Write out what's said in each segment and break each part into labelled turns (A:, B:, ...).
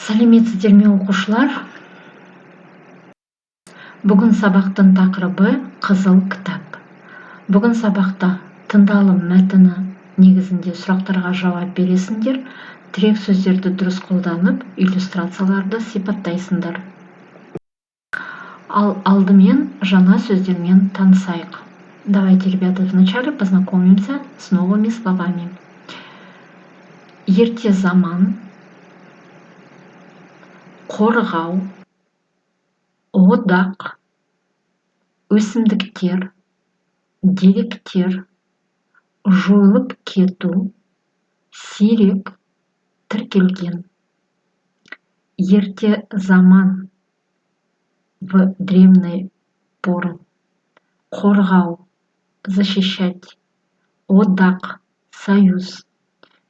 A: Сәлеметсіздер ме оқушылар? Бүгін сабақтың тақырыбы қызыл кітап. Бүгін сабақта тыңдалым мәтіні негізінде сұрақтарға жауап бересіңдер, тірек сөздерді дұрыс қолданып, иллюстрацияларды сипаттайсыңдар. Ал алдымен жаңа сөздермен танысайық. Давайте, ребята, вначале познакомимся с новыми словами. Ерте заман, қорғау, одақ, өсімдіктер, деректер, жойылып кету, сирек, тіркелген. Ерте заман, в древней поры. Қорғау, защищать. Одақ, союз.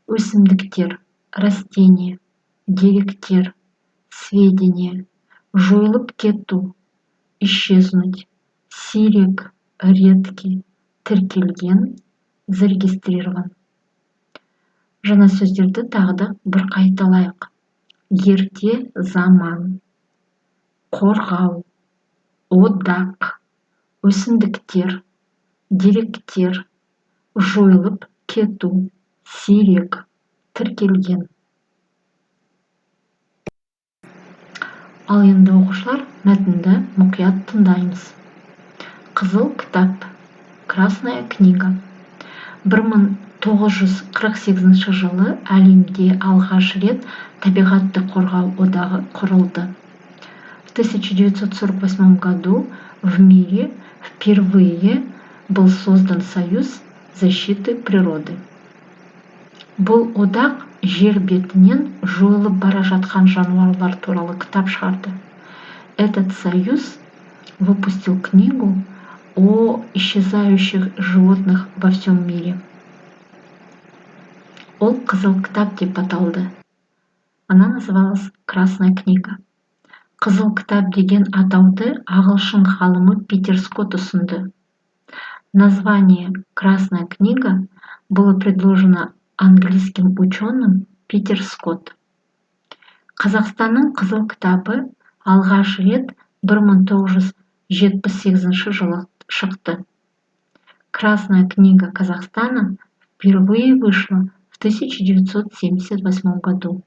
A: Өсімдіктер, растение. Деректер, сведения. Жойылып кету, исчезнуть. Сирек, редкий. Тіркелген, зарегистрирован. Жаңа сөздерді тағы да бір қайталайық. Ерте заман, қорғау, одақ, өсімдіктер, деректер, жойылып кету, сирек, тіркелген. Ал енді оқушылар, мәтінді мұқият тыңдаймыз. Қызыл кітап, Красная книга. 1948 жылы әлемде алғаш рет табиғатты қорғау одағы құрылды. В 1948 году в мире впервые был создан Союз защиты природы. Бұл одақ жер бетінен жойылып бара жатқан жануарлар туралы кітап шығарды. Этот союз выпустил книгу о исчезающих животных во всем мире. Ол қызыл кітап деп аталды. Она называлась Красная книга. Қызыл кітап деген атауды ағылшын ғалымы Питер Скотт ұсынды. Название Красная книга было предложено английским ученым Питер Скотт. Қазақстанның қызыл кітабы алғаш рет 1978 жылы шықты. Красная книга Казахстана впервые вышла в 1978 году.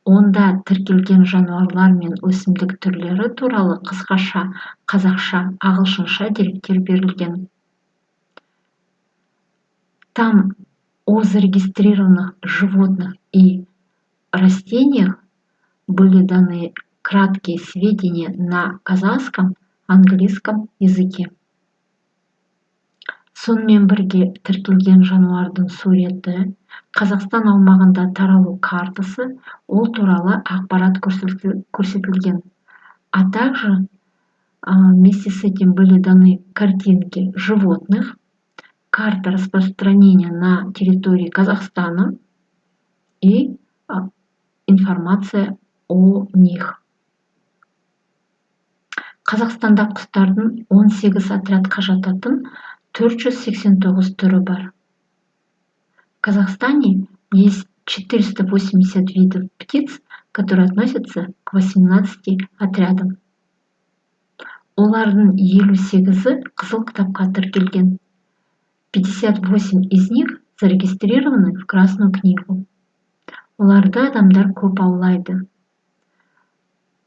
A: Онда тіркелген жануарлар мен өсімдік түрлері туралы қысқаша қазақша, ағылшынша деректер берілген. Там о зарегистрированных животных и растениях были даны краткие сведения на казахском, английском языке. Сонымен бірге тіркелген жануардың суреті, Қазақстан аумағында таралу картасы, ол туралы ақпарат көрсетілген. А также вместе с этим были даны картинки животных, карта распространения на территории Казахстана и информация о них. Қазақстанда құстардың 18 отрядқа жататын 489 түрі бар. В Казахстане есть 480 видов птиц, которые относятся к 18 отрядам. Олардың 58-і қызыл кітапқа тіркелген. 58 из них зарегистрированы в Красную книгу. Оларды адамдар көп аулайды.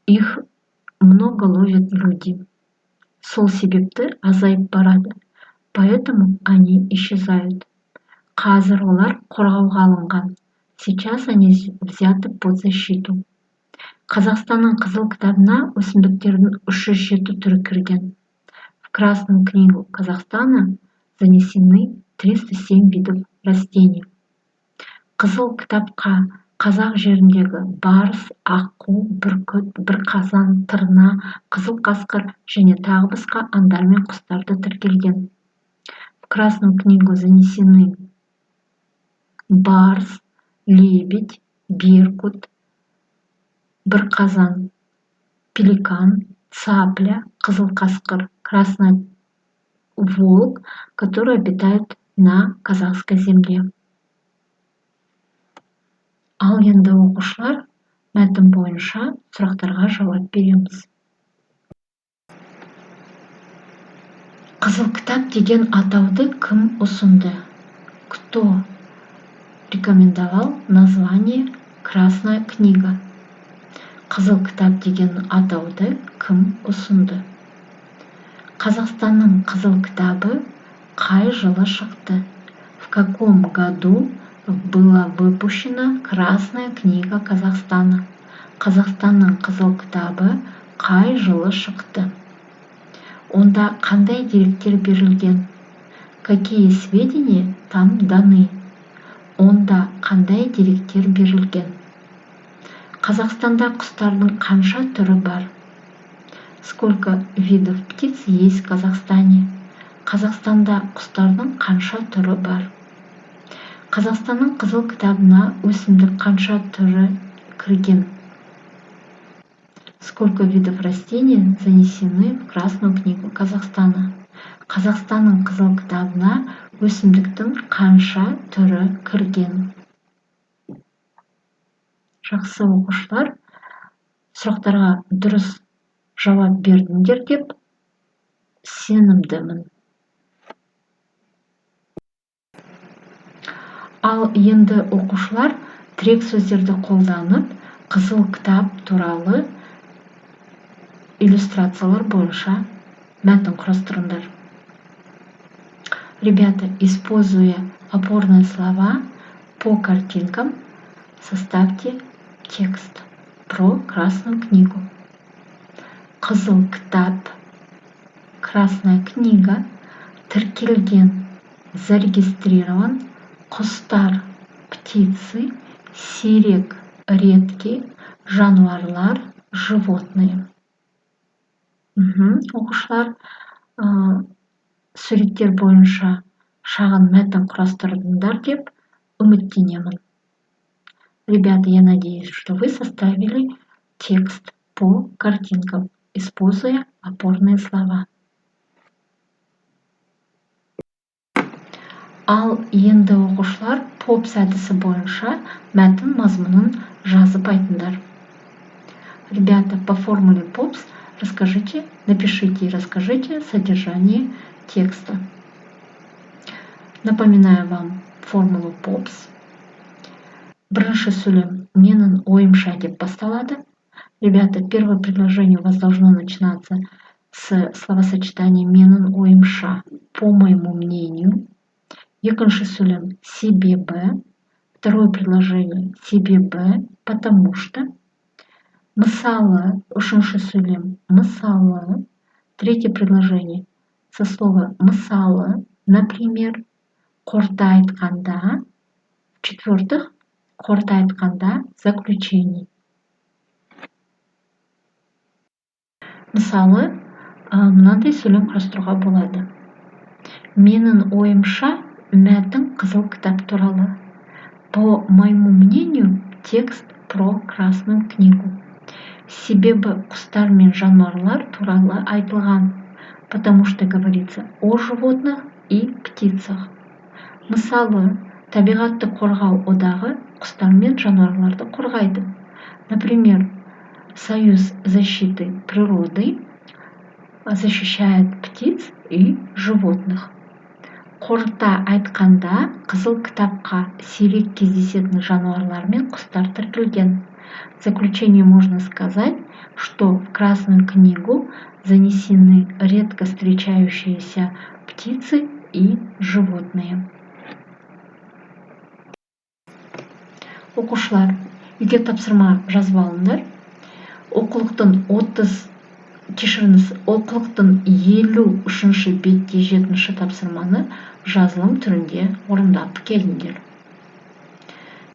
A: Их много ловят люди. Сол себепті азайып барады. Поэтому они исчезают. Қазір олар қорғауға алынған. Сейчас они взяты под защиту. Қазақстанның қызыл кітабына өсімдіктердің 307 түрі кірген. В Красную книгу Казахстана занесены 307 видов растений. Қызыл кітапқа қазақ жеріндегі барыс, аққу, бүркіт, бірқазан, тырна, қызыл қасқыр және тағы басқа аңдар мен құстарды тіркелген. В Красную книгу занесены барс, лебедь, беркут, бірқазан, пеликан, цапля, қызыл қасқыр, красный волк, которые обитают на казахской земле. Ал енді оқушылар, мәтін бойынша сұрақтарға жауап береміз. Қызыл кітап деген атауды кім ұсынды? Кто рекомендовал название «Красная книга»? Қызыл кітап деген атауды кім ұсынды? Қазақстанның қызыл кітабы қай жылы шықты? В каком году была выпущена Красная книга Казахстана? Қазақстанның қызыл кітабы қай жылы шықты? Онда қандай деректер берілген? Какие сведения там даны? Онда қандай деректер берілген? Қазақстанда құстардың қанша түрі бар? Сколько видов птиц есть в Казахстане? Қазақстанда құстардың қанша түрі бар? Қазақстанның қызыл кітабына өсімдік қанша түрі кірген? Сколько видов растений занесены в Красную книгу Казахстана? Қазақстанның қызыл кітабына өсімдіктің қанша түрі кірген? Жақсы оқушылар, сұрақтарға дұрыс жауап бердіңдер деп сенімдімін. Ал енді оқушылар тірек сөздерді қолданып, қызыл кітап туралы иллюстрациялар бойынша мәтін құрастырыңдар. Ребята, используя опорные слова по картинкам, составьте текст про Красную книгу. Қызыл кітап, Красная книга, тіркелген, зарегистрирован, құстар, птицы, сирек, редкий, жануарлар, животные. Оқушылар суреттер бойынша шағын мәтін құрастырдыңдар деп үміттенемін. Ребята, я надеюсь, что вы составили текст по картинкам, используя опорные слова. Ал енді оқушылар поп әдісі бойынша мәтін мазмұнын жазып айтыңдар. Ребята, по формуле POPS напишите и расскажите содержание текста. Напоминаю вам формулу POPS. Бірінші сөйлем менің ойымша деп басталады. Ребята, первое предложение у вас должно начинаться с словосочетания менің ойымша, по моему мнению. Екінші сөйлем себебі. Второе предложение себебі, потому что. Мысалы, үшінші сөйлем мысалы. Третье предложение со слова мысалы, например. Қорыта айтқанда. В-четвертых, қорыта айтқанда заключение. Мысалы, мынандай сөйлем құрастыруға болады. Менің ойымша, мәтін қызыл кітап туралы. По моему мнению, текст про Красную книгу. Себебі құстар мен жануарлар туралы айтылған, потому что говорится о животных и птицах. Мысалы, табиғатты қорғау одағы құстар мен жануарларды қорғайды. Например, Союз защиты природы защищает птиц и животных. Қорыта айтқанда, қызыл кітапқа сирек кездесетін жануарлар мен құстар тіркелген. В заключение можно сказать, что в Красную книгу занесены редко встречающиеся птицы и животные. Оқушылар, үйге тапсырма жазып алыңдар. Оқулықтың 53-ші бетте 7-ші тапсырманы жазылым түрінде орындап келіңдер.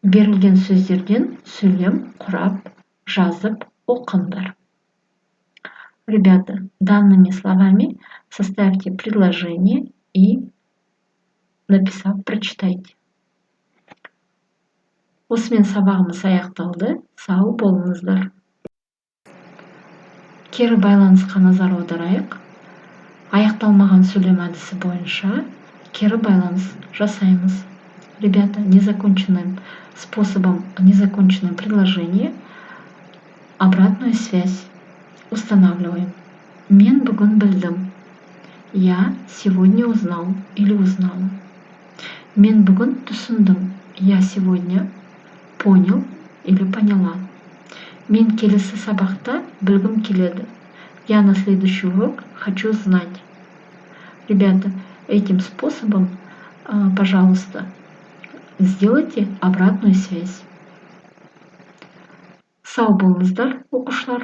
A: Берілген сөздерден сөйлем құрап, жазып оқыңдар. Ребята, данными словами составьте предложение и, написав, прочитайте. Осымен сабағымыз аяқталды. Сау болыңыздар. Кері байланысқа назар аударайық. Аяқталмаған сөйлем әдісі бойынша кері байланыс жасаймыз. Ребята, незаконченным предложение Обратную связь. Устанавливаем. Мен бүгін білдім. Я сегодня узнал или узнала. Мен бүгін түсіндім. Я сегодня понял или поняла. Мен келесі сабақта білгім келеді. Я на следующий урок хочу знать. Ребята, этим способом, пожалуйста, сделайте обратную связь. Сау болыңыздар, оқушылар.